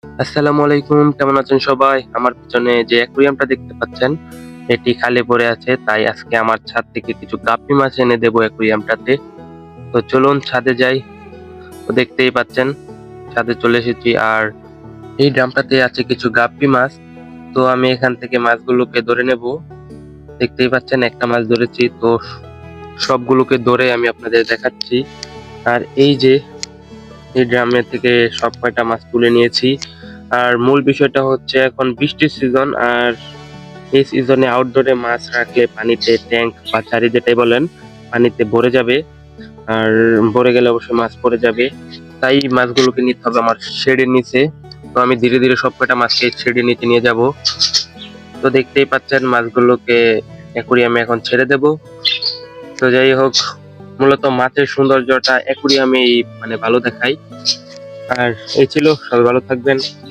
আসসালামু আলাইকুম, কেমন আছেন সবাই? আমার পিছনে যে অ্যাকুরিয়ামটা দেখতে পাচ্ছেন, এটি খালি পড়ে আছে। তাই আজকে আমার ছাদ থেকে কিছু গাপ্পি মাছ এনে দেবো অ্যাকুরিয়ামটাতে। তো চলুন ছাদে যাই। তো দেখতেই পাচ্ছেন ছাদে চলে এসেছি। আর এই ড্রামটাতে আছে কিছু গাপ্পি মাছ। তো আমি এখান থেকে মাছগুলোকে ধরে নেব। দেখতেই পাচ্ছেন একটা মাছ ধরেছি। তো সবগুলোকে ধরে আমি আপনাদের দেখাচ্ছি। আর এই যে এই ড্রামের থেকে সব কয়টা মাছ তুলে নিয়েছি। আর মূল বিষয়টা হচ্ছে এখন বৃষ্টির সিজন। আর এই সিজনে আউটডোরে মাছ রাখলে পানিতে ট্যাঙ্ক বা চারি যেটাই বলেন পানিতে ভরে যাবে। আর ভরে গেলে অবশ্যই মাছ পড়ে যাবে। তাই মাছগুলোকে নিতে হবে আমার শেডের নিচে। তো আমি ধীরে ধীরে সব কয়টা মাছকে শেডের নিচে নিয়ে যাব। তো দেখতেই পাচ্ছেন মাছগুলোকে অ্যাকুরিয়ামে এখন ছেড়ে দেব। তো যাই হোক, মূলত মাছের সৌন্দর্যটা অ্যাকুরিয়ামে মানে ভালো দেখায়। আর এই ছিল, সবাই ভালো থাকবেন।